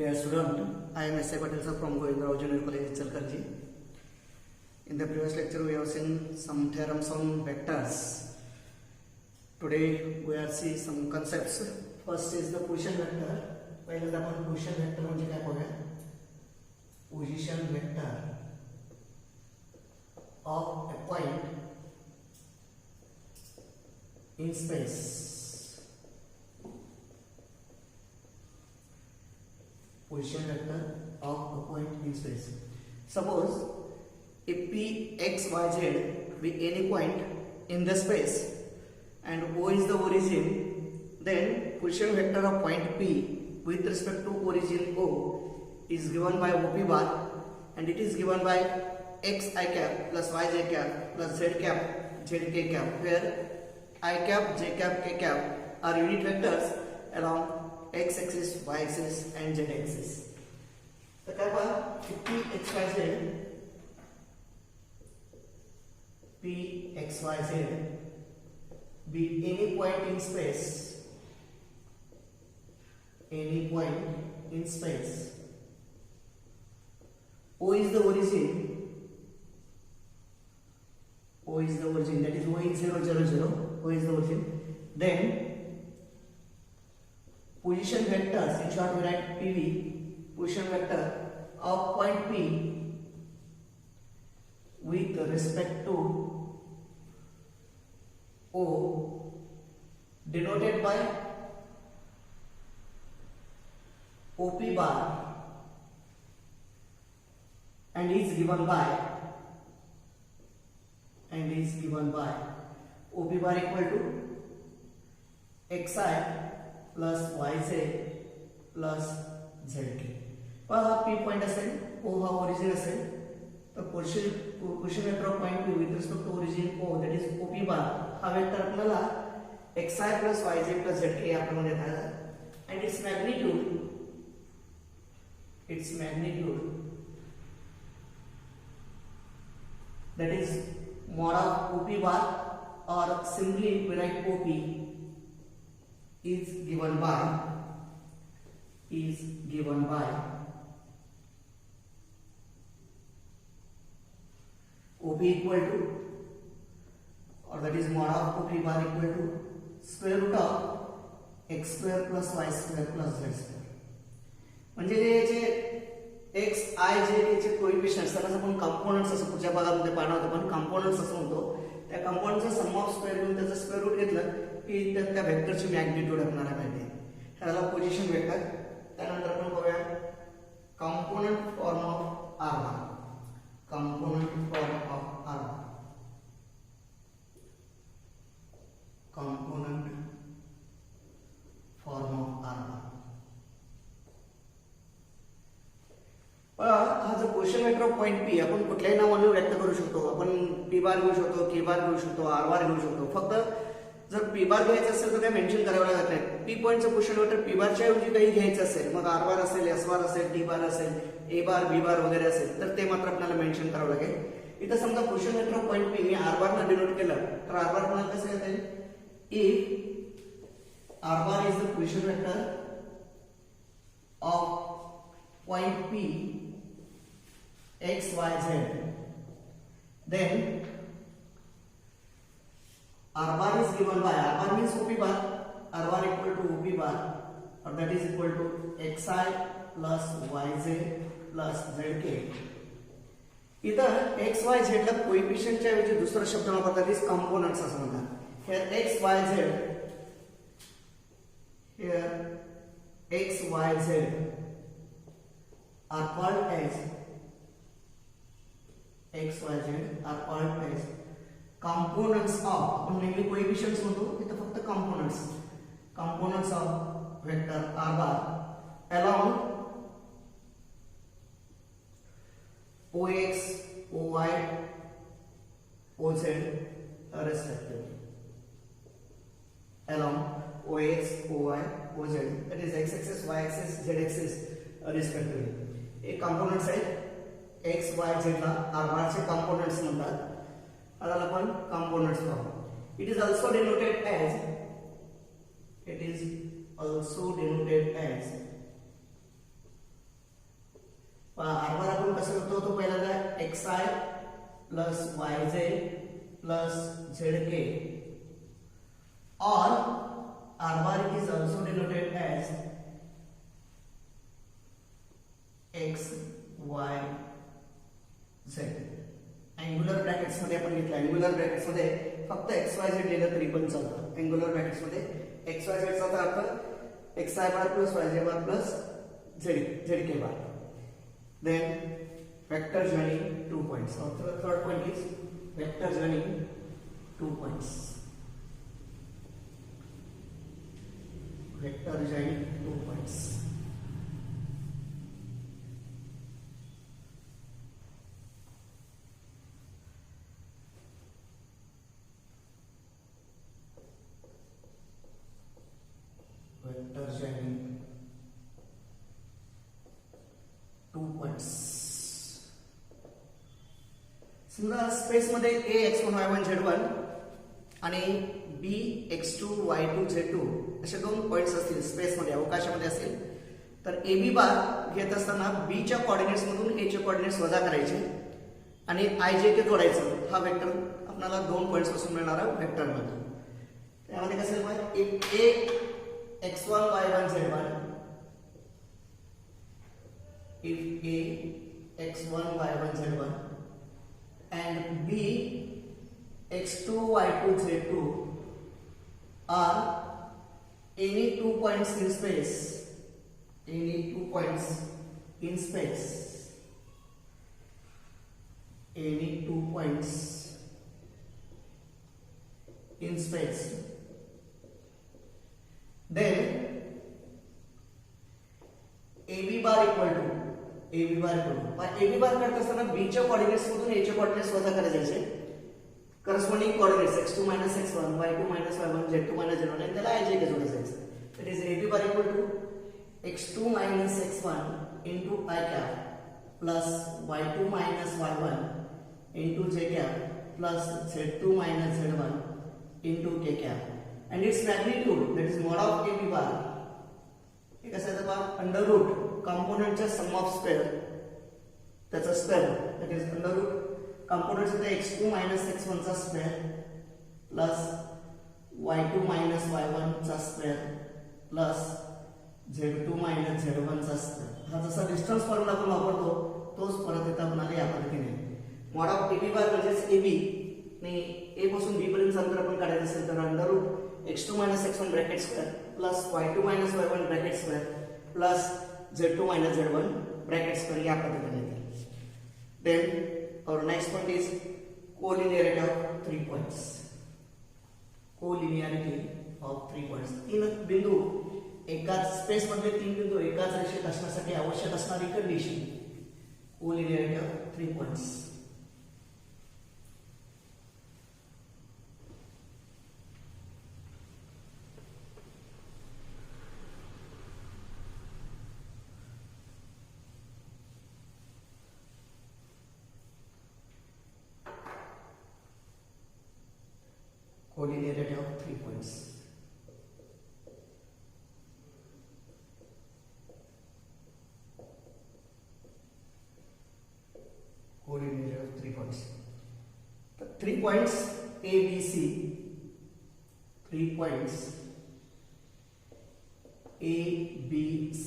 Dear student, I am S.A. Patel sir from Govindrao Junior College, Chalkarji. In the previous lecture, we have seen some theorems on vectors. Today, we are see some concepts. First is the position vector. पहले आपण position vector म्हणजे काय बघूया. Position vector of a point in space. Position vector of a point in space. Suppose if P, X, Y, Z be any point in the space and O is the origin, then position vector of point P with respect to origin O is given by OP bar, and it is given by X I cap plus Y J cap plus Z cap Z K cap, where I cap, J cap, K cap are unit vectors along x axis, y axis and z axis. तर काय पहा P x y z P x y z be any point in space, any point in space. O is the origin, O is the origin, that is O is 0 0 0, O is the origin. Then position vectors, in short we write PV, position vector of point P with respect to O denoted by OP bar and is given by OP bar equal to xi plus yz plus zk. पहा P point असेल, O हा origin असेल, तर position vector of point P with respect to origin O that is OP bar हा vector आपल्याला xi plus yz plus zk आपण देत आहे. and its magnitude that is mod of OP bar, or simply we write OP is given by OP equal to, or that is mod of OP bar equal to square root of x square plus y square plus z square. म्हणजे जे x i j k चे coefficients त्यांना आपण components असं पुढच्या भागामध्ये पाहणार होतो, पण कंपोनेंट्स असं म्हणतो. त्या कंपोनेंटचा सम ऑफ स्क्वेअर घेऊन त्याचं स्क्वेअर रूट घेतलं की त्या वेक्टरची मॅग्निट्यूड आपल्याला माहिती आहे. ह्याला पोझिशन वेक्टर. त्यानंतर आपण बघूया component form of r1, component form of r1, component form of r1. हा जो position vector of point P आपण कुठल्याही नावाने व्यक्त करू शकतो. आपण P बार घेऊ शकतो, K बार घेऊ शकतो, R बार घेऊ शकतो. फक्त जर P बार घ्यायचं असेल तर काय मेन्शन करावं लागत नाही. P पॉइंटचं पोझिशन वेक्टर P बारच्या ऐवजी काही घ्यायचं असेल, मग R बार असेल, S बार असेल, D बार असेल, A बार, B बार वगैरे असेल तर ते मात्र आपल्याला मेन्शन करावं लागेल. इथं समजा position vector of point P me R बार ने डिनोट केलं तर R बार पुन्हा कसं येत आहे, if R bar is the position vector of point P x y z, then r bar is given by, r bar means OP bar, r bar equal to OP bar, or that is equal to xi plus yz plus zk. इथं x y z ला कोएफिशिएंटच्या ऐवजी दुसरा शब्द वापरतात, is components असं म्हणतात. here x y z are called as components of, आपण नेहमी coefficients म्हणतो, इथं फक्त components of vector r bar along ox, oy, oz respectively, along ox, oy, oz, that is x axis, y axis, z axis respectively. हे components आहेत. x y z ला r बार चे कंपोनेंट्स म्हणतात. आता आपण कंपोनेंट्स पाहू. It is also denoted as होतो पहिल्यांदा xi plus yj plus zk, or r bar is also denoted as x y z. Angular brackets मध्ये आपण घेतलं, अँग्युलर ब्रॅकेट्स मध्ये फक्त एक्स वाय झेड लिहिलं तरी पण चालतं. अँग्युलर ब्रॅकेट्स मध्ये एक्स वाय झेड चा अर्थ x i bar plus y z bar plus z k bar. Then vector joining 2 points. Our third point is vector joining 2 points. Vector joining 2 points. Vector joining 2 points. समजा space मध्ये a x1 y1 z1 आणि b x2 y2 z2 असे दोन points असतील space मध्ये, अवकाशामध्ये असेल, तर a b बार घेत असताना b च्या कोऑर्डिनेट्स मधून a चे कोऑर्डिनेट्स वजा करायचे आणि i j k जोडायचं. हा वेक्टर आपल्याला दोन पॉइंट्स पासून मिळणारा वेक्टर मिळतो. त्यामध्ये कसं आहे मग a x1 y1 z1 if a x1 y1 z1 and b x2 y2 z2 are any 2 points in space, any 2 points in space, any 2 points in space, then AB bar equal to AB bar करत असताना b च्या coordinates मधून a चे coordinates वजा करायचे. Corresponding coordinates x2 x1 y2 y1 z2 z1 आणि त्याला ij k जोडायचं. It is AB bar equal to x2 x1 into I cap plus y2 y1 into j cap plus z2 z1 into k cap, and its magnitude, that is mod of AB bar, हे कसं आहे बघा, under root कंपोनेंटच्या sum of square त्याचा स्क्वेअर, that is under root components होते x2 x1 चा square plus y2 y1 चा स्क्वेअर प्लस z2 z1 चा स्क्वेअर. हा जसा डिस्टन्स फॉर्म्युला आपण वापरतो तोच परत येता आपल्याला या पद्धतीने. मॉड ऑफ AB बार म्हणजेच AB ने a पासून b पर्यंत अंतर आपण काढायचं असेल तर under root x2 x1 bracket square plus y2 y1 bracket square plus z2 z1 bracket square या पद्धतीने येते. Then our next point is collinearity of 3 points. Collinearity of 3 points. तीन बिंदू एकाच स्पेस मध्ये तीन बिंदू एकाच रेषेत असण्यासाठी आवश्यक असणारी condition. Collinearity of 3 points. Collinearity of 3 points. Collinearity of 3 points. The 3 points A, B, C. 3 points A, B, C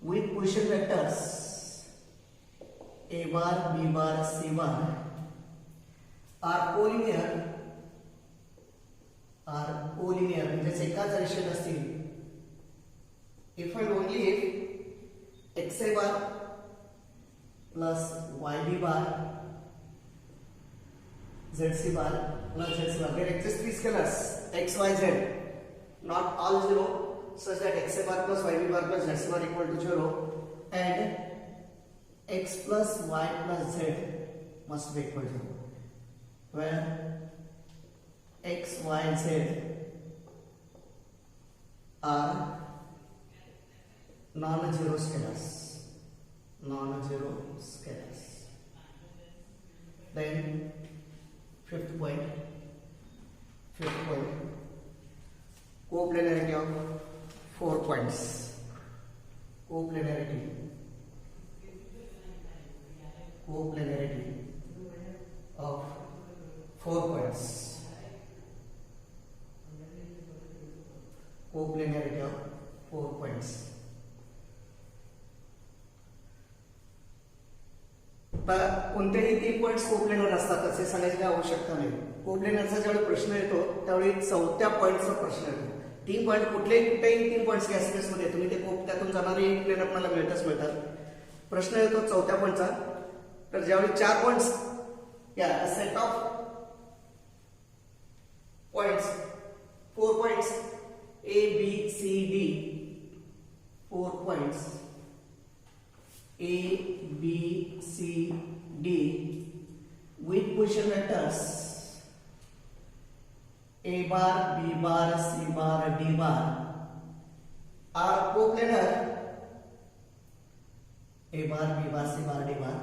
with position vectors A bar, B bar, C bar are collinear म्हणजेच एकाच रेषेत असतील if and only if xi bar plus yb bar zc bar plus zc bar, there exist three scalars x, y, z, not all 0, such that xi bar plus yb bar plus zc bar equal to 0 and x plus y plus z must be equal to 0, where x, y, z are non-zero scalars. Then fifth point, coplanarity of 4 points. Coplanarity coplanarity of 4 points. Coplanarity of 4 points. आता कोणतेही 3 points coplanar असतात असे सांगायची काही आवश्यकता नाही. कोप्लेनरचा ज्यावेळी प्रश्न येतो त्यावेळी 4थ्या पॉइंटचा प्रश्न येतो. 3 पॉइंट कुठेही 3 पॉइंट्स या स्पेसमध्ये तुम्ही ते त्यातून जाणारे एक प्लेन आपल्याला मिळतात. प्रश्न येतो 4थ्या पॉइंटचा. तर ज्यावेळी 4 पॉइंट्स या set of points 4 points A B C D 4 points A B C D with position vectors A bar B bar C bar D bar are coplanar. A bar B bar C bar D bar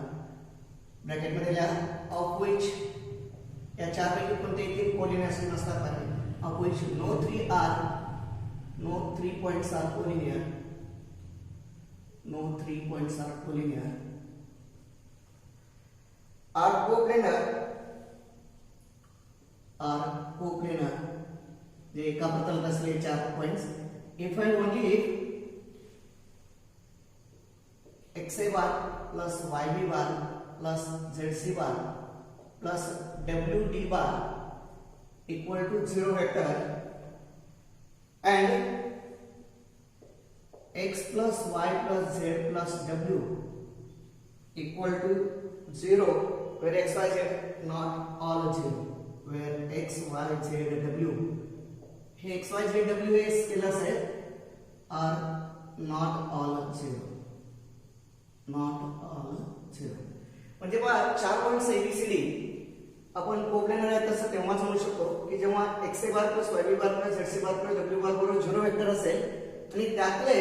bracket मध्ये लिहा of which या चारपैकी कोणतेही 3 collinear नसतात. of which no 3 points are collinear. No 3 points are collinear. Are coplanar. Are coplanar. जे एका प्रतलात असलेले 4 points. If and only if xa bar plus yb bar plus zc bar plus wd bar equal to 0 vector and x plus y plus z plus w equal to 0 where x y z not all 0, where x y z w hey x y z w hey scalars आहेत are not all 0, not all 0. म्हणजे बघा 4 points ABCD आपण coplanar आहे तसं तेव्हाच म्हणू शकतो की जेव्हा xa bar plus yb bar plus zc बार प्लस w बार बरोबर 0 वेक्टर असेल आणि त्यातले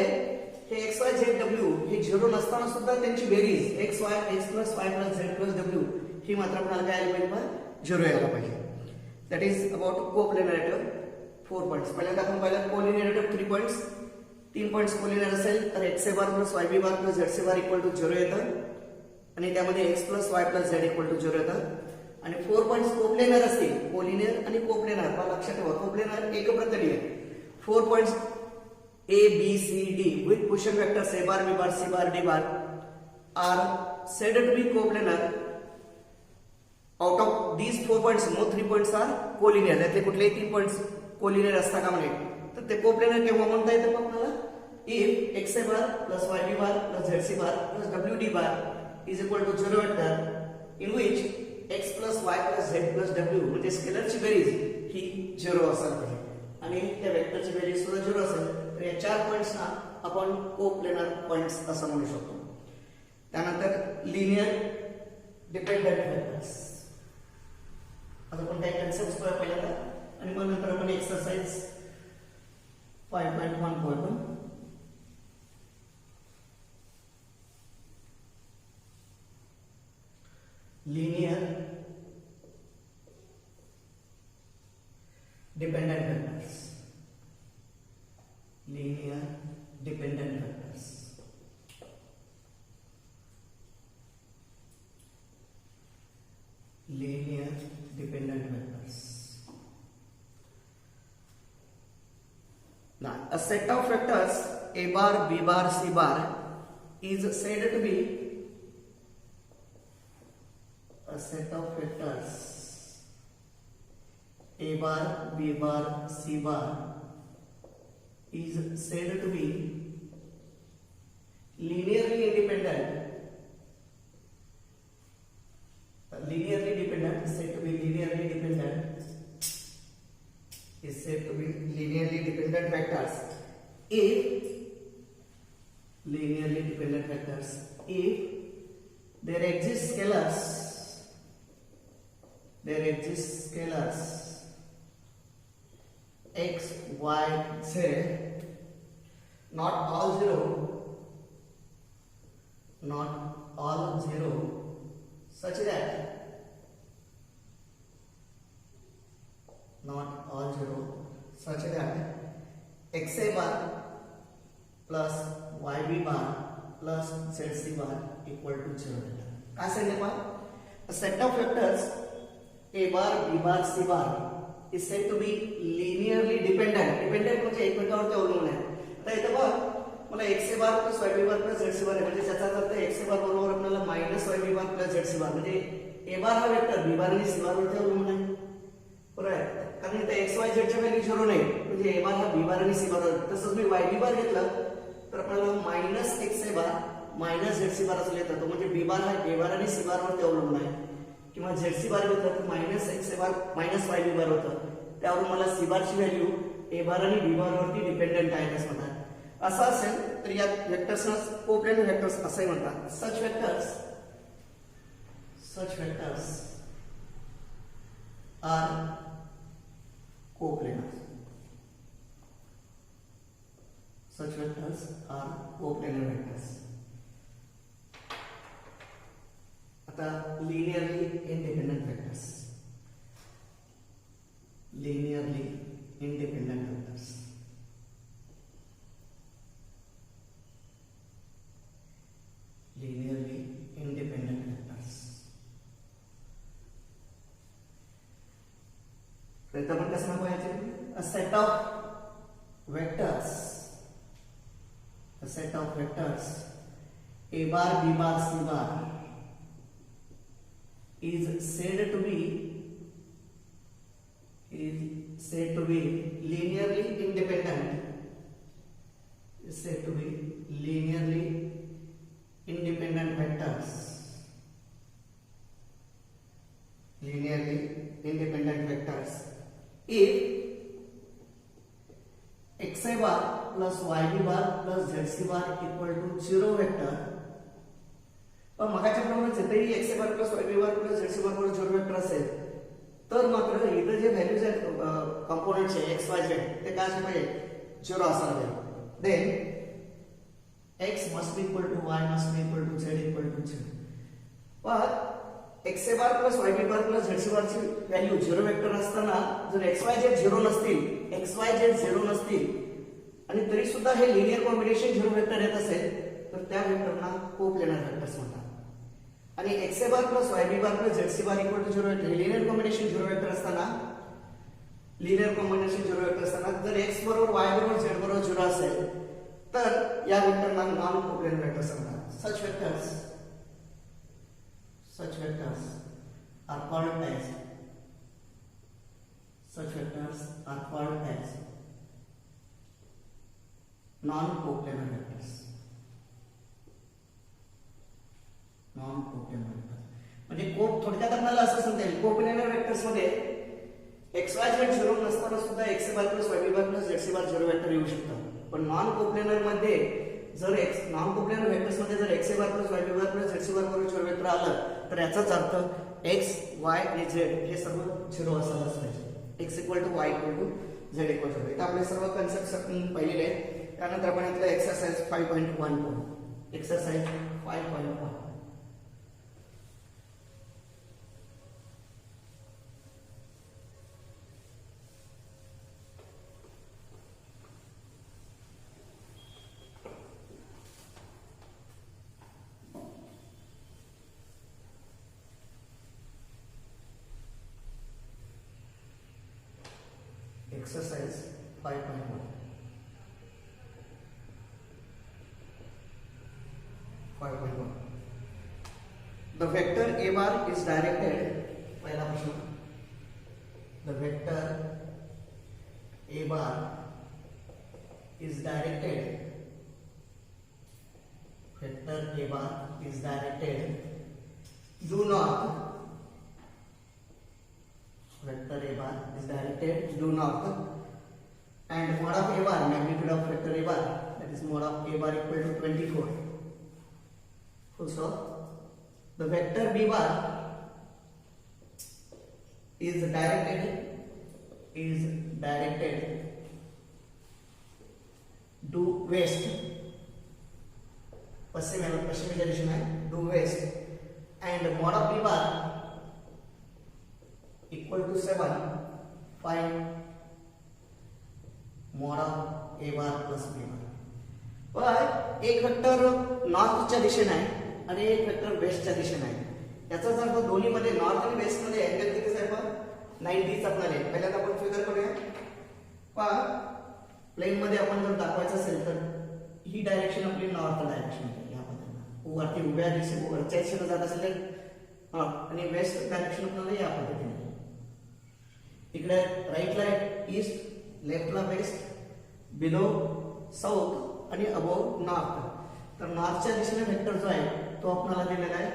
हे x y z w हे 0 नसताना सुद्धा त्यांची बेरीज x plus y plus z plus w ही मात्र आपल्याला काय आली पाहिजे 0 यायला पाहिजे. That is about coplanarity of 4 points. पहिल्यांदा आपण पाहिलं collinearity of 3 points. 3 points collinear असेल तर xa bar plus yb bar plus zc bar equal to 0 येतं आणि त्यामध्ये x plus y plus z equal to 0 येतं. आणि 4 पॉइंट्स कोप्लेनर असतील, कोलिनियर आणि कोप्लेनर मला लक्षात ठेवा. कोप्लेनर एकप्रतलीय 4 points A B C D with position vectors A bar B bar C bar D bar are said to be coplanar. Out of these 4 points no 3 points are collinear. त्यातले कुठलेही 3 points collinear असता का म्हणे तर ते coplanar केव्हा म्हणता येतं मग आपल्याला if xa bar plus yb bar plus zc bar plus wd bar is equal to 0 vector in which x plus y plus z plus w म्हणजे स्केलरची बेरीज ही 0 असायला पाहिजे आणि त्या वेक्टरची बेरीज सुद्धा 0 असेल तर या 4 पॉइंट्सना आपण कोप्लेनर पॉइंट्स असं म्हणू शकतो. त्यानंतर लिनियर डिपेंडंट वेक्टर्स. आता आपण काही कन्सेप्ट्स पहिल्यांदा आणि मग नंतर आपण एक्सरसाइज 5.1 पाहू. linear dependent vectors. Linear dependent vectors. Linear dependent vectors. Now, a set of vectors A bar, B bar, C bar is said to be a set of vectors A bar, B bar, C bar is said to be linearly independent. Linearly dependent is said to be linearly dependent. Is said to be linearly dependent vectors if linearly dependent vectors if there exist scalars. There exist scalars x, y, z, not all 0, such that not all 0, such that xa bar plus yb bar plus zc bar equal to 0. काय सांगितलं पहा, a set of vectors a bar, b bar, c bar is said to be linearly dependent. Dependent म्हणजे एकमेकांवरती अवलंबून आहे. आता इथं बघ मला x a bar plus y b bar plus z c bar म्हणजे त्याचा अर्थ x a bar बरोबर आपल्याला minus y b bar plus z c bar म्हणजे a bar हा वेक्टर b bar आणि c bar वरती अवलंबून आहे. बरोबर आहे, कारण इथे x y z च्या व्हॅल्यू 0 नाही म्हणजे a bar हा b bar आणि c bar. तसंच मी y b bar घेतलं तर आपल्याला minus x a bar minus z c bar असं लिहिता येतो म्हणजे b bar हा a bar आणि c bar वरती अवलंबून आहे. किंवा z c bar घेतलं तर minus x a bar minus y b bar होतं. त्यावरून मला c bar ची व्हॅल्यू a bar आणि b bar वरती डिपेंडंट आहे असं म्हणतात. असं असेल तर या वेक्टर्सना कोप्लेनर वेक्टर्स असंही म्हणतात. Such vectors are coplanar. Such vectors are coplanar vectors. आता linearly independent vectors. Linearly independent vectors. Linearly independent vectors. तर आपण कसं म्हणायचं? A set of vectors. A set of vectors a bar, b bar, c bar is said to be linearly independent. Is said to be linearly independent vectors. Linearly independent vectors if x a bar plus y b bar plus z c bar equal to 0 vector. पण मगाच्या प्रमाणे जिथेही x a bar plus y b bar plus z c bar बरोबर 0 vector असेल तर मात्र इथे जे values आहेत कंपोनेंटचे x y z ते काय असले पाहिजे 0 असायला पाहिजे. Then x must be equal to y must be equal to z equal to 0. पण x a bar plus y b bar plus z c bar ची व्हॅल्यू 0 वेक्टर असताना जर x y z 0 नसतील आणि तरी सुद्धा हे लिनियर कॉम्बिनेशन 0 वेक्टर येत असेल तर त्या वेक्टरना कोप्लेनर वेक्टर्स म्हणतात. आणि x a bar plus y b bar plus z c bar equal to 0 vector linear combination 0 vector असताना जर x बरोबर y बरोबर z बरोबर 0 असेल तर या वेक्टरना नॉन कोप्लेनर वेक्टर्स म्हणतात. such vectors are called as non-coplanar vectors. म्हणजे कोप थोडक्यात आपल्याला असं सांगता येईल कोप्लेनर वेक्टर्स मध्ये x y z 0 नसताना सुद्धा x a bar plus y b bar plus z c bar 0 vector येऊ शकतात. पण नॉन कोप्लेनर मध्ये जर नॉन कोप्लेनर वेक्टर्स मध्ये जर x a bar plus y b bar plus z c bar बरोबर 0 वेक्टर आलं तर याचाच अर्थ x y आणि z हे सर्व 0 असायलाच पाहिजे. x equal to y equal to z equal to 0. इथे आपले सर्व कन्सेप्ट्स आपण पाहिलेले आहेत. त्यानंतर आपण इथलं exercise 5.1 exercise 5.1 exercise 5.1 the vector a bar is directed पहला प्रश्न the vector a bar is directed due north vector a bar is directed due north and mod of a bar magnitude of vector a bar that is mod of a bar equal to 24 full stop. The vector b bar is directed due west पश्चिमी दिशेने due west and mod of b bar equal to 7 find mod of a bar plus b bar. पण एक vector नॉर्थच्या दिशेने आहे आणि एक vector वेस्टच्या दिशेने आहे. याचाच अर्थ दोन्हीमध्ये नॉर्थ आणि वेस्ट मध्ये अँगल किती आहे पहा 90 चा आपल्याला आहे. पहिल्यांदा आपण फिगर करूया. पहा प्लेन मध्ये आपण जर दाखवायचं असेल तर ही डायरेक्शन आपली नॉर्थ डायरेक्शन आहे. या पद्धतीने वरती उभ्या दिशेने वरच्या दिशेने जात असेल तर नॉर्थ आणि वेस्ट डायरेक्शन आपल्याला या पद्धतीने. इकडे राईटला ईस्ट, लेफ्टला वेस्ट, बिलो साऊथ आणि अबोव नॉर्थ. तर नॉर्थच्या दिशेने वेक्टर जो आहे तो आपल्याला दिलेला आहे.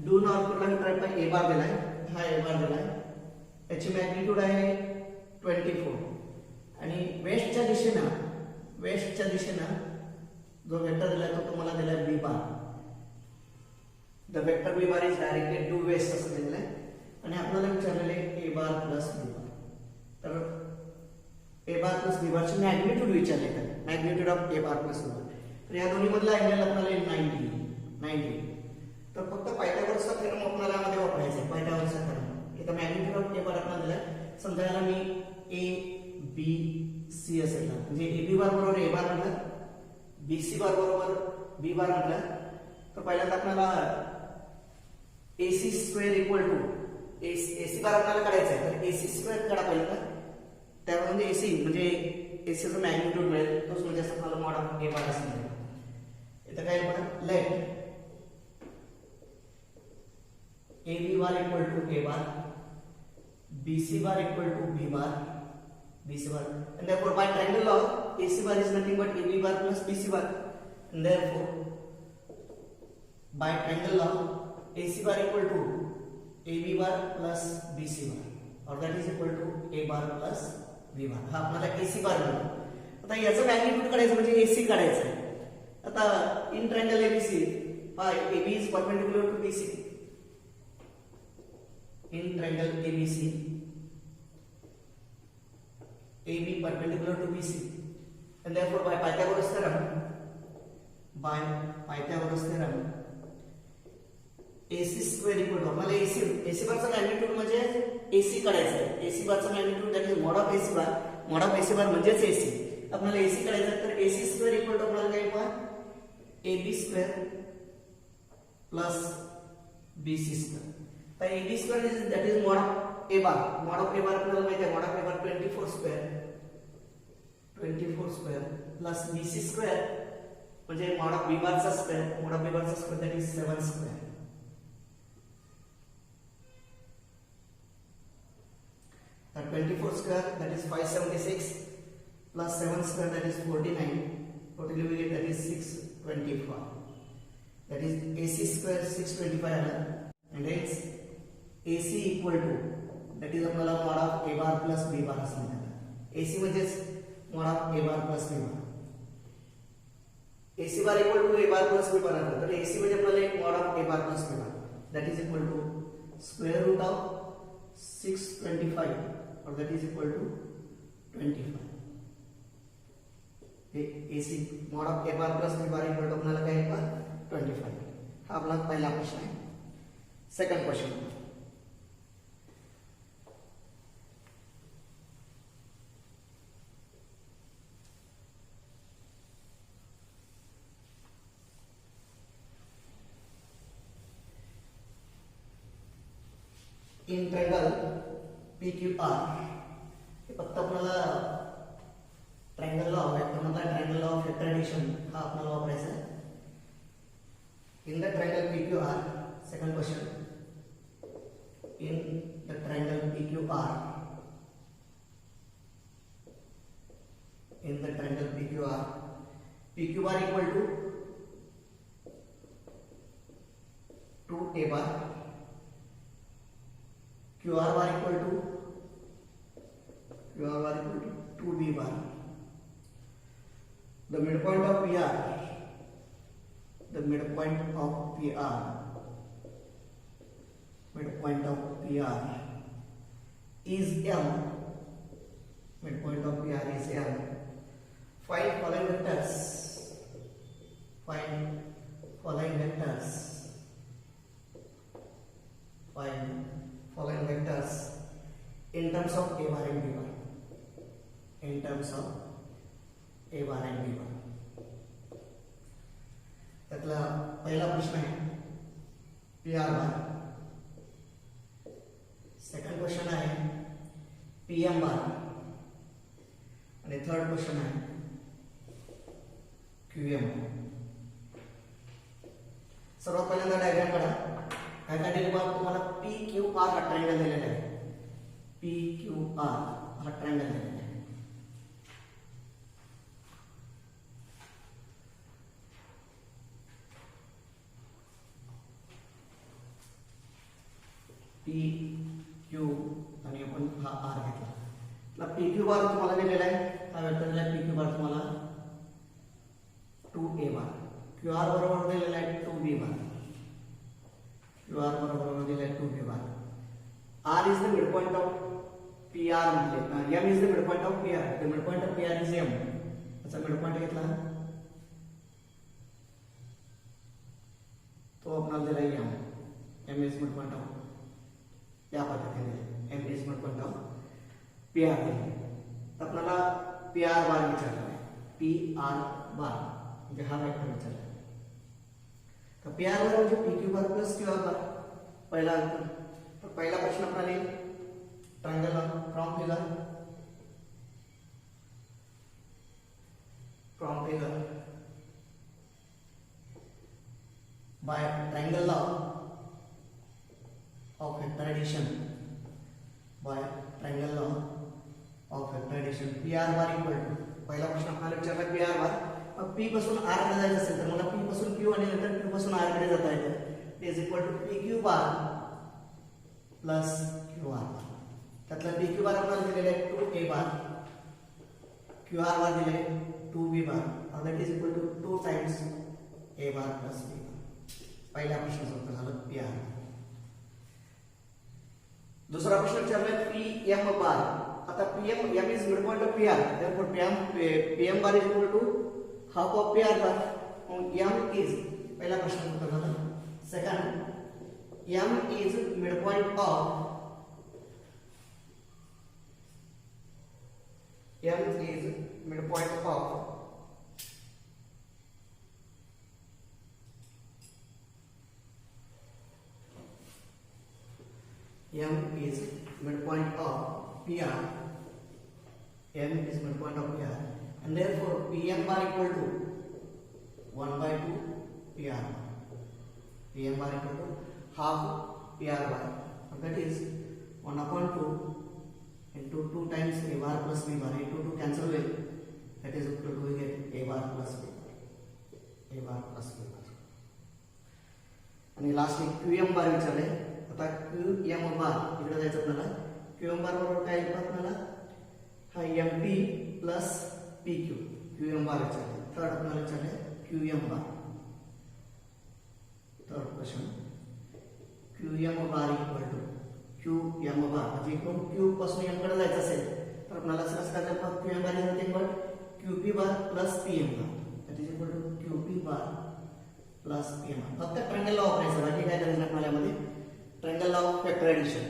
डू नॉर्थ कुठला वेक्टर आहे? ए बार दिलाय. हा ए बार दिलाय. याची मॅग्निट्यूड आहे 24 आणि वेस्टच्या दिशेनं जो वेक्टर दिलाय तो तुम्हाला दिलाय B bar. The vector B bar is directed to west असं दिलेलं आहे आणि आपल्याला विचारलेले ए बार प्लस बी बार. तर ए बार प्लस बी बारची मॅग्निट्यूड विचारले तर magnitude of A bar plus B bar. तर या दोन्ही मधला अँगल आपल्याला 90. तर फक्त पायथागोरसचा थेरम आपल्याला यामध्ये वापरायचा आहे. पायथागोरसचा थेरम इथं मॅग्निट्यूड ऑफ ए बार आपल्याला दिलाय. समजा याला मी ए बी सी असेल म्हणजे ए बी बार बरोबर ए बार म्हटलं, बी सी बार बरोबर बी बार म्हटलं तर पहिल्यांदा आपल्याला ए सी स्क्वेअर इक्वल टू ए सी बार आपल्याला काढायचा आहे. तर ए सी स्क्वेअर काढा पहिल्यांदा. त्यामध्ये ए सी म्हणजे एसीचं मॅग्निट्यूड मिळेल. तोच म्हणजे असं मला मॉड ऑफ ए बार असं मिळेल. इथं काय बघा let A B bar equal to A bar, B C bar equal to B bar, B C bar, and therefore by triangle law AC bar is nothing but AB bar plus BC bar, and therefore by triangle law AC bar equal to AB bar plus BC bar, or that is equal to A bar plus B bar. हा आपल्याला AC bar मिळाला. आता याचं magnitude काढायचं म्हणजे AC काढायचं आहे. आता इन ट्रायंगल ABC पहा AB is perpendicular to BC. In triangle ABC, AB perpendicular to BC, and therefore by Pythagoras theorem, AC square equal to हमारे AC बार चा मॅग्निट्यूड म्हणजे AC काढायचं आहे. AC बार चा magnitude that is mod of AC bar. Mod of AC बार म्हणजेच AC. आपल्याला AC काढायचं आहे तर AC स्क्वेअर इक्वल टू आपल्याला काय पहा AB square plus BC square. तर AB square is that is mod of A bar. Mod of A बार आपल्याला माहिती आहे. Mod of A bar 24 square plus BC square म्हणजे मॉड ऑफ B बार चा square. Mod of B बार चा square that is 7 square. तर 24 square that is 576 plus 7 square that is 49. Totally we get that is 625. That is AC square 625 आला. And hence AC equal to that is आपल्याला mod of A bar plus B bar असं म्हणतात. AC म्हणजेच mod of A bar plus B bar. AC bar equal to A bar plus B bar आहे. तर AC म्हणजे आपल्याला एक mod of A bar plus B bar. That is equal to square root of 625 or that is equal to 25. AC mod of A bar plus B bar equal to आपल्याला काय आहे 25. हा आपला पहिला प्रश्न आहे. Second question. In triangle PQR फक्त आपल्याला triangle law vector triangle law of vector addition हा आपल्याला वापरायचा आहे. In the triangle PQR, second question, in the triangle PQR, PQ bar equal to 2A bar, QR bar equal to 2B bar. The midpoint of PR is M. Midpoint of PR is M. Find following vectors. In terms of A bar and B bar. त्यातला पहिला प्रश्न आहे PR बार. Second question आहे PM बार आणि third question आहे QM. सर्वात पहिल्यांदा diagram काढा. डायग्राम दिलेला तुम्हाला PQR हा ट्रायंगल दिलेला आहे. PQR हा ट्रायंगल दिलेला आहे. PQ आणि आपण हा R घेतला. PQ बार तुम्हाला दिलेला आहे. काय वेक्टर दिलेला आहे? PQ बार तुम्हाला 2A बार. QR बरोबर दिलेला आहे 2B बार. QR बरोबर दिलेला आहे 2B bar. R is the midpoint of PR म्हणजे M is the midpoint of PR. The midpoint of PR is M. याचा midpoint घेतला तो आपल्याला दिला M. M is midpoint of या पद्धतीने M is midpoint of PR दिले. आपल्याला PR बार विचारला आहे. PR बार म्हणजे हा वेक्टर विचारला आहे. तर PR बार म्हणजे PQ bar plus QR bar. पहिला प्रश्न प्रणाली triangle from figure by triangle law of vector addition PR bar equal to पहिला प्रश्न आपल्याला विचारला PR बार. मग P पासून R कडे जायचं असेल तर मला P पासून Q आणि नंतर Q पासून R कडे जाता येतं. Is equal to PQ bar plus QR. त्यातला PQ बार आपल्याला दिलेला आहे 2A बार. QR बार दिले 2B bar. That is equal to 2 times A bar plus B bar. पहिला प्रश्न उत्तर झालं PR. दूसरा प्रश्न विचारला PM बार. आता M is midpoint of PR. Therefore PM bar is equal to half of PR bar. And M is पहिला प्रश्न उत्तर झालं. Second M is midpoint of PR. M is midpoint of PR, and therefore PM bar equal to 1/2 PR. PM bar equal to half PR bar, and that is 1/2 into 2 times A bar plus B bar. into 2 cancel away. That is equal to we get A bar plus B bar. आणि lastly QM bar विचारले. आता QM बार इकडे जायचं आपल्याला. QM बार बरोबर काय येईल आपल्याला? हा MP plus PQ. QM bar विचारले. थर्ड आपल्याला विचारले QM bar. Third question QM bar equal to QM bar म्हणजे इकडून Q पासून M कडे जायचं असेल तर आपल्याला सरस काय करतात? QM bar is nothing but QP bar plus PM bar. That is equal to QP bar plus PM bar. फक्त ट्रायंगल लॉ वापरायचं. बाकी काय करायचं आपल्यामध्ये? Triangle law of vector addition.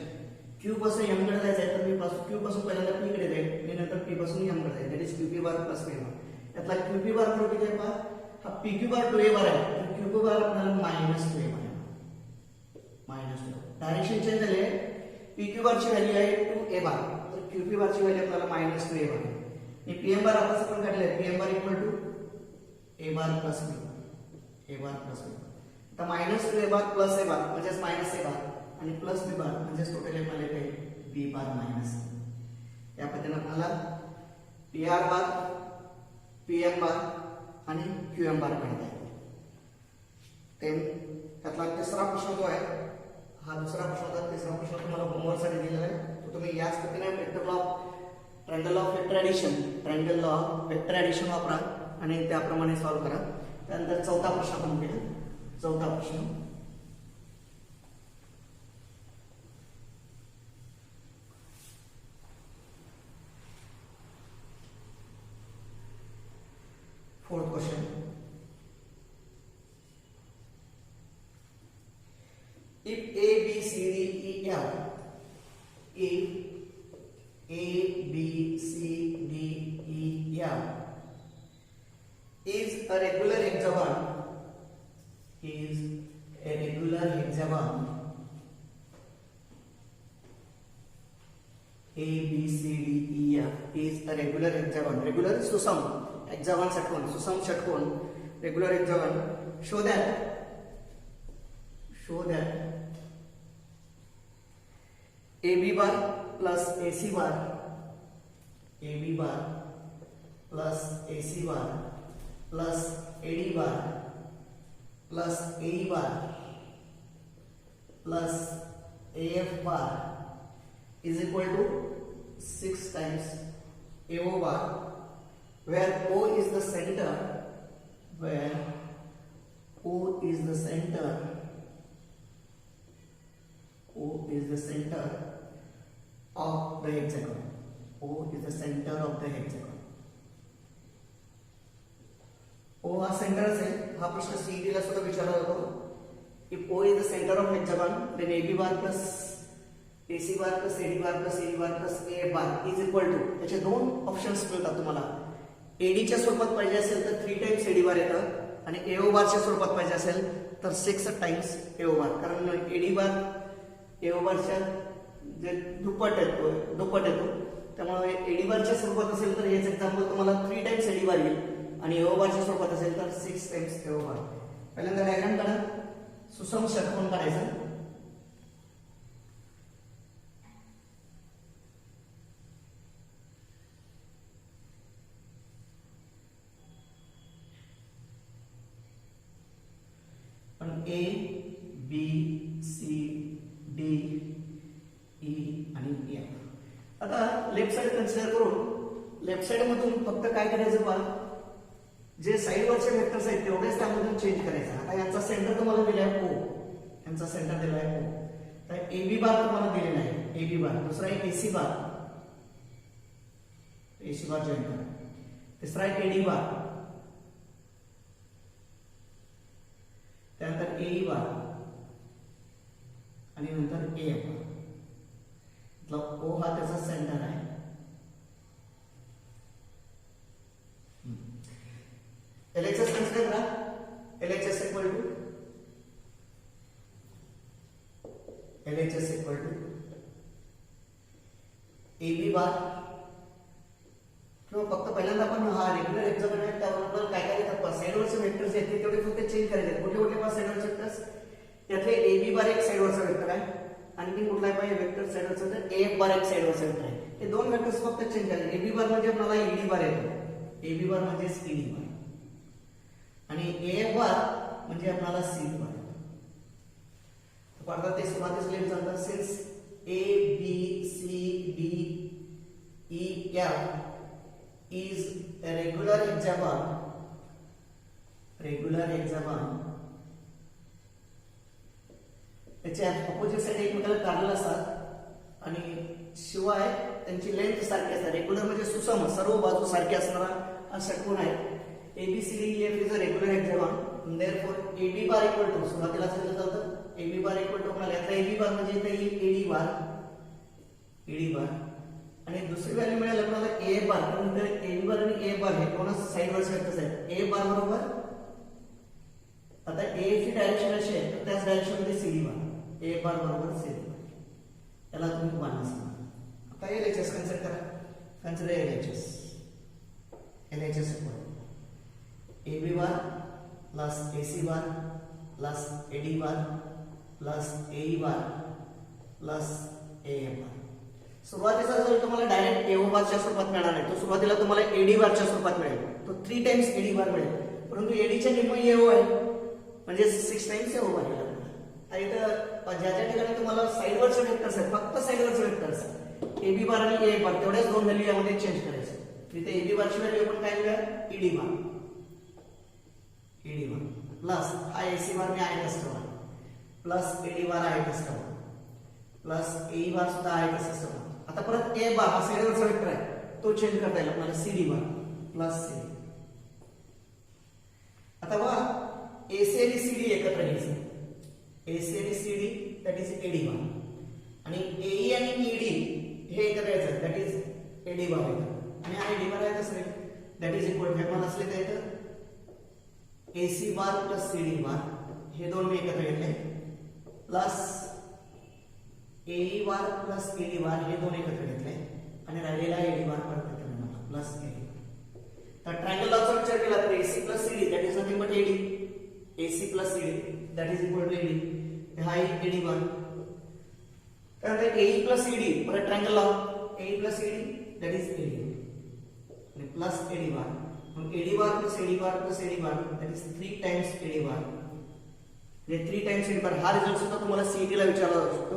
Q पासून M कडे जायचं आहे तर मी Q पासून पहिल्यांदा P कडे जाईल आणि नंतर P पासून M कडे जाईल. That is QP bar plus PM बार. यातला QP बार बरोबर किती आहे पहा? हा PQ बार 2A बार आहे. तर QP बार आपल्याला -2A बार आहे. -2. डायरेक्शन चेंज झाले. PQ बार ची व्हॅल्यू आहे 2A बार. तर QP बार ची व्हॅल्यू आपल्याला -2A बार आहे. आणि PM बार आपण आपण काढले. PM bar equal to A bar plus B bar. A bar plus B bar. आता -2A बार प्लस A बार म्हणजे -A बार आणि प्लस B बार म्हणजे टोटल आपल्याला येते B बार मायनस. या पद्धतीने आपल्याला PR बार, PM बार आणि QM बार काढता येते. त्यातला तिसरा प्रश्न जो आहे हा दुसरा प्रश्न होता. तिसरा प्रश्न तुम्हाला होमवर्क साठी दिलेला आहे. तो तुम्ही याच पद्धतीने ट्रायंगल ऑफ वेक्टर ॲडिशन वापरा आणि त्याप्रमाणे सॉल्व्ह करा. त्यानंतर चौथा प्रश्न आपण केला. चौथा प्रश्न fourth question. If A, B, C, D, E, F, if A, B, C, D, E, F is a regular hexagon, A B C D E F is a regular hexagon. Regular susam hexagon षटकोन, susam षटकोन, regular hexagon. Show that AB bar plus AC bar, AB bar plus AC bar plus AD bar plus AE bar plus AF bar is equal to 6 times AO bar, where O is the center, where O is the center, O is the center of the hexagon. O is the center of the hexagon. O हा centre असेल. हा प्रश्न CET ला सुद्धा विचारला जातो. If O is the center of hexagon, then AB bar plus AC bar plus AD bar plus AE bar plus AF bar is equal to, त्याचे दोन options मिळतात तुम्हाला. AD च्या स्वरूपात पाहिजे असेल तर 3 टाइम्स AD बार येतं आणि AO बारच्या स्वरूपात पाहिजे असेल तर 6 टाइम्स AO बार, कारण AD बार AO बारच्या जे दुप्पट येतो. त्यामुळे AD बारच्या स्वरूपात असेल तर हेच एक्झाम्पल तुम्हाला 3 टाइम्स AD बार येईल आणि AO बारच्या स्वरूपात असेल तर 6 टाइम्स AO बार. पहिल्यांदा डायग्राम काढा. सुसम षटकोन काढायचा. A B C D E आणि F. आता लेफ्ट साइड कन्सिडर करून लेफ्ट साइड मधून फक्त काय करायचं बा, जे साइड वरचे वेक्टर्स आहेत तेवढेच त्यामधून चेंज करायचं. आता यांचा सेंटर तुम्हाला दिलाय O, यांचा सेंटर दिलाय O. तर AB बार तुम्हाला दिलेला आहे, AB बार. दुसरा आहे AC बार, AC बार जॉइन करा. तिसरा आहे AD बार, त्यानंतर AE बार आणि नंतर AF बार. मतलब O हा त्याचा सेंटर आहे. LHS कन्सिडर करा. LHS इक्वल टू AB बार, किंवा फक्त पहिल्यांदा आपण हा रेग्युलर एक्झाम्पल आहे त्यावर आपल्याला काय काय येतात, साइडवरचे वेक्टर्स आहेत ते तेवढे फक्त चेंज करायचे. कुठले कुठले साइडवरचे वेक्टर्स, यातले AB बार एक साइडवरचा वेक्टर आहे, आणखी कुठला पाहिजे वेक्टर साइडवरचा तर AF बार एक साइडवरचा वेक्टर आहे. हे दोन वेक्टर्स फक्त चेंज करायचे. AB बार म्हणजे आपल्याला ED बार येतो, AB बार म्हणजे ED बार, आणि AF बार म्हणजे आपल्याला CD बार येतो. तर आता ते सुरुवातीस लिहिलं जातं. Since A B C D E F is a regular hexagon, त्याचे ऑपोजिट साइड एकमेकाला पॅरलल असतात आणि शिवाय त्यांची लेंथ सारखी असते. रेग्युलर म्हणजे सुसम, सर्व बाजू सारखी असणारा हा षटकोन आहे. ABCDEF is a regular hexagon. Therefore AB bar equal to, सुरुवातीला सांगितलं जातं AB बार इक्वल टू आपल्याला यातला AB बार म्हणजे इथे येईल AD बार, आणि दुसरी व्हॅल्यू मिळेल आपल्याला AF बार, कारण इथे AB बार आणि AF बार हे दोनच साइडवरचे वेक्टर्स आहेत. AF बार बरोबर, आता AF ची डायरेक्शन अशी आहे तर त्याच डायरेक्शन मध्ये CD बार, AF बार बरोबर CD बार, याला तुम्ही मानस. आता LHS कन्सिडर करा. Consider LHS equal AB bar plus AC bar plus AD bar plus AE bar plus AF बार. सुरुवातीचा रिझल्ट तुम्हाला डायरेक्ट AO बारच्या स्वरूपात मिळणार नाही, तो सुरुवातीला तुम्हाला AD बारच्या स्वरूपात मिळेल. तो 3 टाइम्स AD बार मिळेल, परंतु AD च्या निम्मे AO आहे म्हणजे 6 टाइम्स AO बार येईल. आता इथं ज्या ठिकाणी तुम्हाला साइडवरचे वेक्टर्स आहेत, फक्त साइडवरचे वेक्टर्स AB बार आणि AF बार तेवढ्याच दोन व्हॅल्यू यामध्ये चेंज करायचे. तिथे AB बारची व्हॅल्यू आपण काय लिहूया, ED बार प्लस हा AC बार मी आहे तसं प्लस AD बार आहे तसं प्लस AE बार सुद्धा आहे तसं. आता परत A बार हा साइडवरचा वेक्टर आहे तो चेंज करता येईल आपल्याला, CD बार प्लस CD. आता बघा AC आणि CD एकत्र घ्यायचं. AC आणि CD दॅट इज AD बार, आणि AE आणि ED हे एकत्र घ्यायचं दॅट इज AD बार, आणि हा AD बार आहे तसं दॅट इज इक्वल टू मला असले तर इथं AC बार प्लस CD बार हे दोन मी एकत्र घेतले प्लस ए बार प्लस एडी बार हे दोन एकत्र घेतले आणि राहिलेला एडी बार परत घेतला मला प्लस एडी. तर ट्रायंगलचा विचार केला तर AC plus CD that is nothing but AD. AC plus CD that is equal to AD. हा एक एडी बार. त्यानंतर एई प्लस सीडी परत ट्रायंगल लाव. AE plus CD that is AD आणि प्लस एडी बार. मग AD bar plus AD bar plus AD bar that is 3 times AD bar. म्हणजे 3 times AD बार. हा result सुद्धा तुम्हाला CET ला विचारला जाऊ शकतो.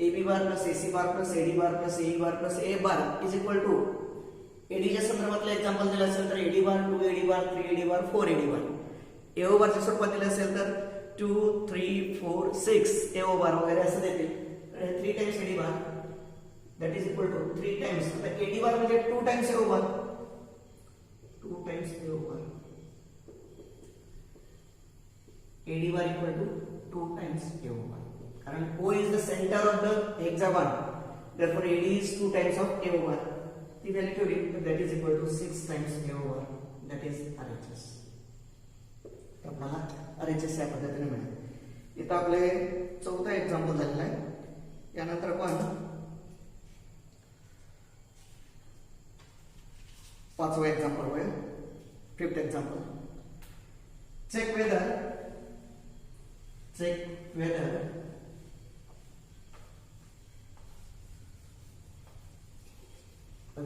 AB bar plus AC bar plus AD bar plus AE bar plus A bar is equal to एडीच्या संदर्भातलं example दिलं असेल तर AD बार 2 AD बार 3 AD बार 4 AD बार. AO बारच्या स्वरूपात दिलं असेल तर 2 3 4 6 AO बार वगैरे असं देतील. 3 times AD bar that is equal to 3 times. आता AD बार म्हणजे 2 times AO bar. 2 times AO bar. AD bar equal to 2 times AO bar. And O is the center of the hexagon. Therefore, AD is 2 times of AO bar. The value to it that is equal to 6 times AO bar. That is RHS. तर आपल्याला RHS या पद्धतीने मिळेल. इथं आपले चौथा example झालेला आहे. यानंतर आपण पाचवा एक्झाम्पल बघूया. Fifth example. Check whether the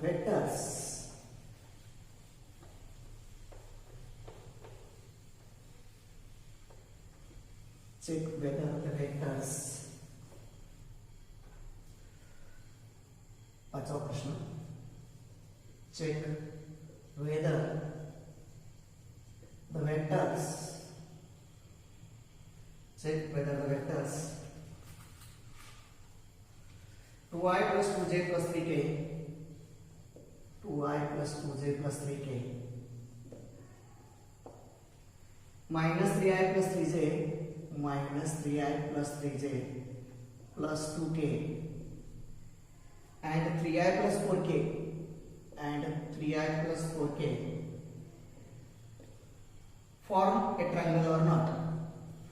vectors पाचवा प्रश्न. check whether the vectors 2i plus 2j plus 3k 2i plus 2j plus 3k minus 3i plus 3j minus 3i plus 3j plus 2k and 3i plus 4k and 3i plus 4k form a triangle or not.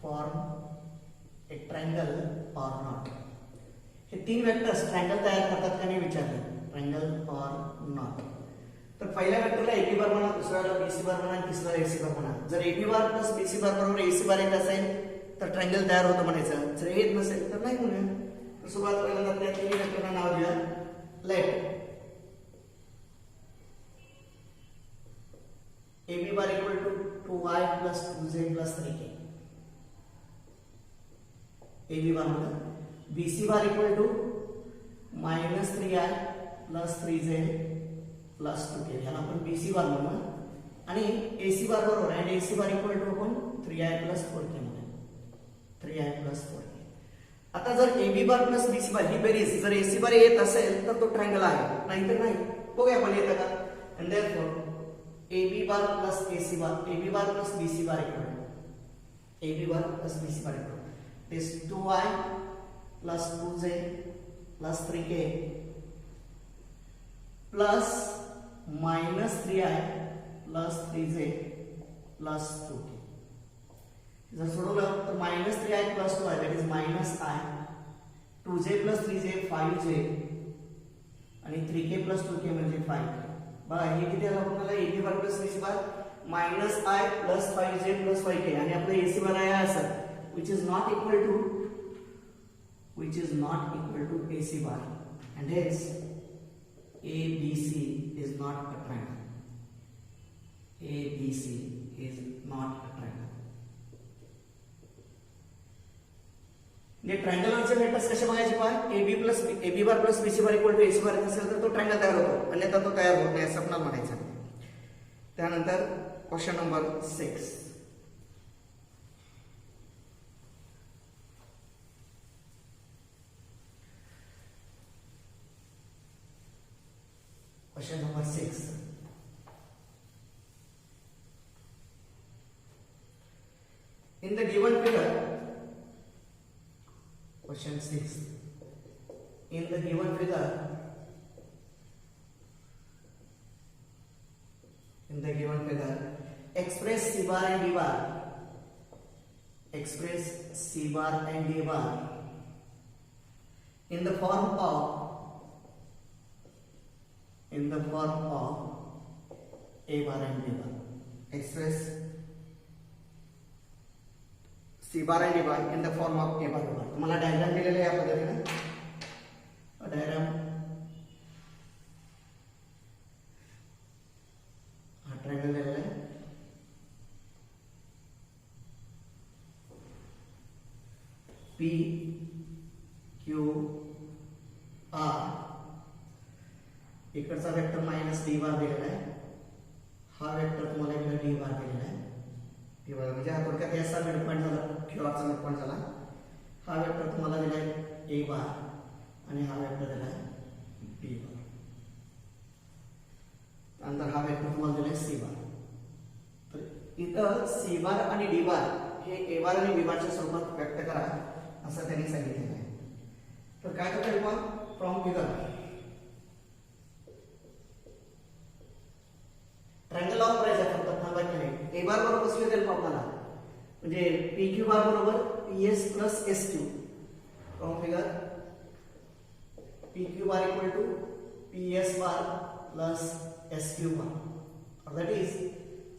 Form a triangle or not. हे तीन vectors triangle तयार करतात का नाही विचारले. Triangle और not. तर पहिल्या वेक्टरला AB बार म्हणा, दुसऱ्याला बीसी बार म्हणा, तिसऱ्याला एसी बार म्हणा. जर एबी बार प्लस बीसी बार बरोबर एसी बार येत असेल तर ट्रायंगल तयार होतं म्हणायचं. जर येत नसेल तर नाही म्हणूया. तर सुरुवात पहिल्यांदा त्या तिन्ही वेक्टरला नाव दिलं. Let AB bar equal to 2i plus 2j plus 3k. AB bar मतलब BC bar equal to minus 3i plus 3j plus 2k. याला आपण BC बार म्हणू. आणि AC बार बरोबर आणि AC बार इक्वल टू आपण 3i प्लस 4k म्हणू. 3i plus 4k. आता जर AB बार प्लस BC बार ही बेरीज जर AC बार येत असेल तर तो ट्रायंगल आहे, नाहीतर नाही. बघूया आपण येतं का. and therefore AB bar plus AC bar AB bar plus BC bar equal to AB bar plus BC bar equal this 2i plus 2j plus 3k plus minus 3i plus 3j plus 2k. जर सोडवलं तर minus 3i plus 2i that is minus I, 2j plus 3j 5j आणि 3k plus 2k म्हणजे 5k. बघा हे किती आलं आपल्याला. AB bar plus BC bar minus I plus 5j plus 5k आणि आपलं AC बार आहे असं which is not equal to AC bar, and hence ABC is not a triangle. ABC is not a triangle. ये ट्रायंगलचे vectors कसे बघायचे पहा. AB bar plus BC bar equal to AC bar असेल तर तो ट्रायंगल तयार होतो, अन्यथा तो तयार होत नाही असं आपल्याला म्हणायचं. त्यानंतर question number 6. Question number 6. In the given figure, question 6. In the given figure, express C bar and D bar. Express C bar and D bar in the form of a bar and b bar. Express c bar and d bar in the form of a bar b bar. तुम्हाला diagram दिलेला आहे या पद्धतीने. Diagram हा triangle दिलेला आहे. P Q R इकडचा vector minus D बार दिलेला आहे. हा वेक्टर तुम्हाला इकडे डी बार दिलेला आहे. डी बार म्हणजे हा थोडक्यात एसचा मिड पॉइंट झाला, क्यू आरचा मिड पॉइंट झाला. हा वेक्टर तुम्हाला दिला आहे ए बार आणि हा वेक्टर दिला आहे बी बार. नंतर हा वेक्टर तुम्हाला दिला आहे सी बार. तर इथं सी बार आणि डी बार हे ए बार आणि बी बारच्या स्वरूपात व्यक्त करा असं त्यांनी सांगितलेलं आहे. तर काय करता आपण फ्रॉम फिगर ट्रायंगल ऑफ करायचा फक्त थांबायचं नाही. ए बार बरोबर कसं देईल आपल्याला म्हणजे पी क्यू बार बरोबर P S plus S Q. From figure P Q bar equal to P S bar plus S Q bar that is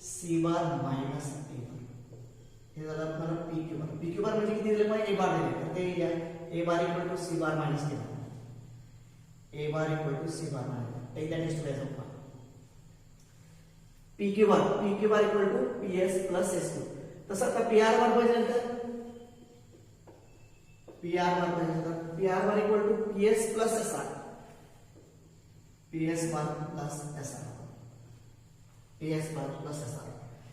C bar minus A bar. हे झालं आपल्याला P Q bar. P Q bar म्हणजे किती दिले पाहिजे ए बार दिले तर ते या A bar equal to C bar minus A bar. A bar equal to C bar minus take that is to edge of P Q bar equal to P S plus S Q. तसं का P R bar पाहिजे तर P R bar पाहिजे तर P R bar equal to P S plus S R. P S bar plus S R. P S bar plus S R.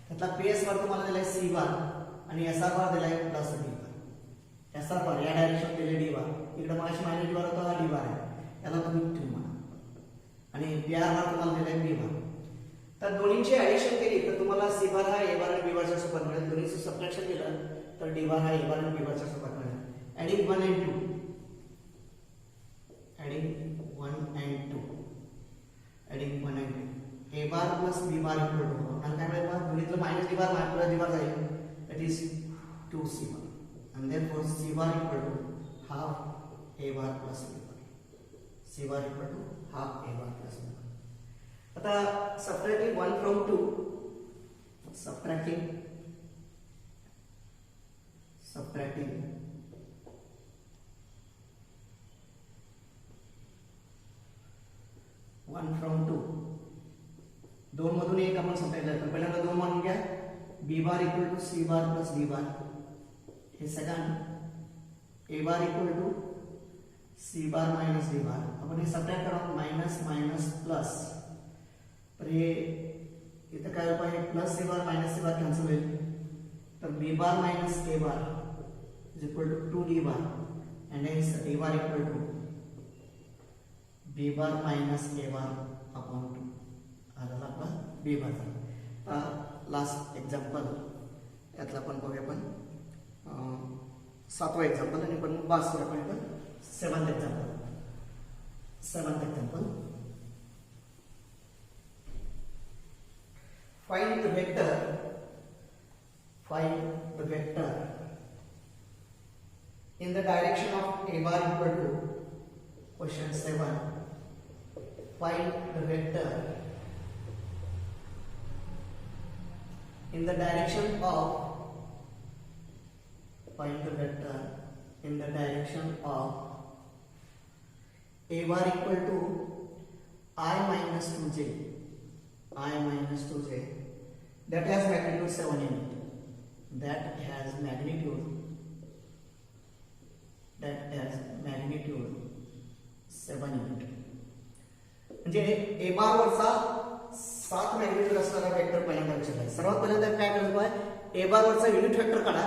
त्यातला P S bar तुम्हाला दिलाय C bar आणि S R bar दिलाय plus D bar. S R bar या direction दिले D बार. इकडे मागाशी minus D बार होता, हा डी बार आहे, याला तुम्ही टू म्हणा. आणि पी आर बार तुम्हाला दिलाय बी बार. तर दोन्हीची ऍडिशन केली तर तुम्हाला सी बार हा ए बार आणि बी बारच्या स्वरूपात मिळेल. दोन्हीचं सबट्रॅक्शन केलं तर डी बार हा ए बार आणि बी बारच्या स्वरूपात मिळेल. Adding 1 and 2. Adding 1 and 2. Adding 1 and 2. A bar plus B bar equal to आणि काय मिळेल मग दोन्हीतलं minus D bar plus D bar जाईल that is 2 C bar. and therefore c bar equal to half a bar plus b bar. C bar equal to half a bar plus b bar. आता subtracting 1 from 2, subtracting 1 from 2, 2 मधून एक आपण subtract करतो. पहिल्यांदा 2 मानून घ्या. b bar equal to c bar plus d bar. हे second a bar equal to c bar minus d bar. आपण हे सबट्रॅक्ट करू. Minus minus plus. तर हे इथं काय होईल पाहिजे plus c bar minus c bar cancel होईल. तर b bar minus a bar is equal to 2d bar and hence a bar equal to b bar minus a bar upon 2. हा झाला आपला b bar. लास्ट एक्झाम्पल यातला आपण बघूया. आपण 7वा example आणि पण पास करूया. आपण इथं 7th example. Find the vector in the direction of a bar equal to question 7. Find the vector in the direction of a bar equal to I minus 2j. That has magnitude 7 in it. That has magnitude 7 in it. म्हणजे ए बार वरचा 7 magnitude असणारा vector पहिल्यांदा विचारला आहे. सर्वात पहिल्यांदा काय करायचं आहे ए बार वरचा युनिट वेक्टर काढा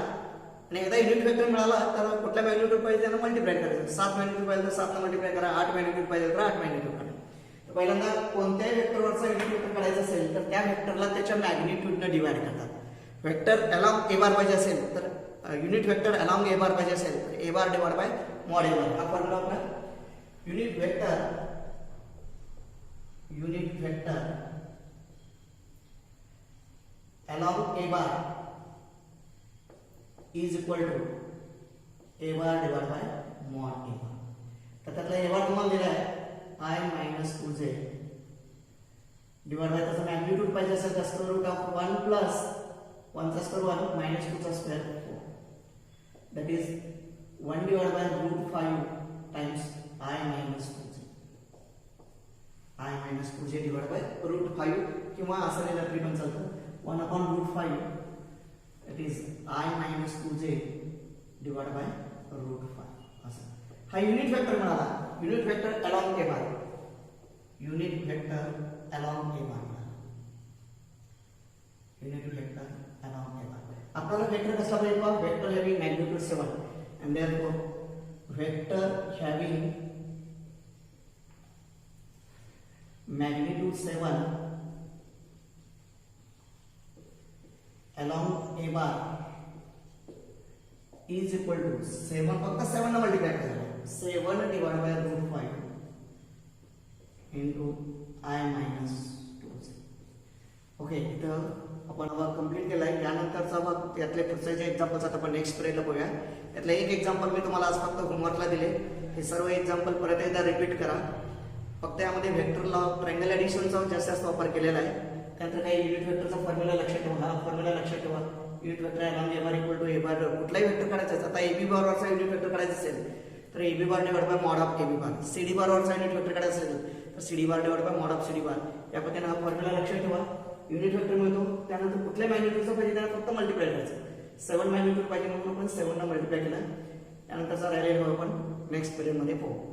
आणि एकदा युनिट वेक्टर मिळाला तर कुठल्या मॅग्निट्यूड पाहिजे त्याला मल्टिप्लाय करायचं. 7 मॅग्निट्यूड पाहिजे तर 7 ला मल्टिप्लाय करा. 8 मॅग्निट्यूड पाहिजे तर 8 मॅग्निट्यूड काढा. तर पहिल्यांदा कोणत्याही वेक्टरवरचा युनिट वेक्टर काढायचा असेल तर त्या वेक्टरला त्याच्या मॅग्निट्यूडने डिवाइड करतात. वेक्टर अलॉंग ए बार पाहिजे असेल तर युनिट वेक्टर अलॉंग ए बार पाहिजे असेल तर A bar divide by mod ए बार. हा फॉर्म्युला आपला unit vector along a bar is equal to a bar divided by mod a bar. तर त्यातला ए बार तुम्हाला दिला आहे आय मायनस 2z डिवाइड बाय त्याचा मॅग्निट्यूड पाहिजे असेल तर स्क्वेअर रूट ऑफ 1 प्लस 1 चा स्क्वेअर 1 मायनस 2 चा square 4 that is 1 divide by root 5 times I minus 2z I minus 2z divide by root 5 किंवा असं लिहिलं तरी पण चालतं 1 upon root 5 that is I minus 2z divide by root 5 असं हा युनिट वेक्टर मिळाला unit vector along A bar unit vector along a bar unit vector along a bar आपल्याला वेक्टर कसला पाहिजे बघा vector having magnitude 7 and therefore vector having magnitude 7 along a bar is equal to 7 फक्त 7 ने multiply करायचं 7 divide by root 5 into I minus 2z okay इथं आपण work complete केला आहे यानंतरचा भाग त्यातले पुढचे जे एक्झाम्पल्स आता आपण नेक्स्ट पिरियडला बघूया त्यातलं एक एक्झाम्पल मी तुम्हाला आज फक्त होमवर्कला दिले हे सर्व एक्झाम्पल परत एकदा रिपीट करा फक्त यामध्ये व्हेक्टर लॉ ट्रायंगल ॲडिशनचा जास्त वापर केलेला आहे त्यानंतर काही युनिट व्हेक्टरचा फॉर्म्युला लक्षात ठेवा हा फॉर्म्युला लक्षात ठेवा unit vector along A bar equal to A bar कुठलाही वेक्टर काढायचा आता ए बी बारवरचा युनिट वेक्टर काढायचा असेल तर A B bar divide by mod of A B bar C D बारवरचा युनिट वेक्टर काढायचा असेल तर C D bar divide by mod of C D bar या पद्धतीने हा फॉर्म्युला लक्षात ठेवा युनिट वेक्टर मिळतो त्यानंतर कुठल्या मॅग्निट्यूडचा पाहिजे त्याला फक्त मल्टिप्लाय करायचं 7 मॅग्निट्यूड पाहिजे म्हणून आपण 7 ने मल्टिप्लाय केला त्यानंतरचा राहिलेला आपण नेक्स्ट पिरियडमध्ये पाहू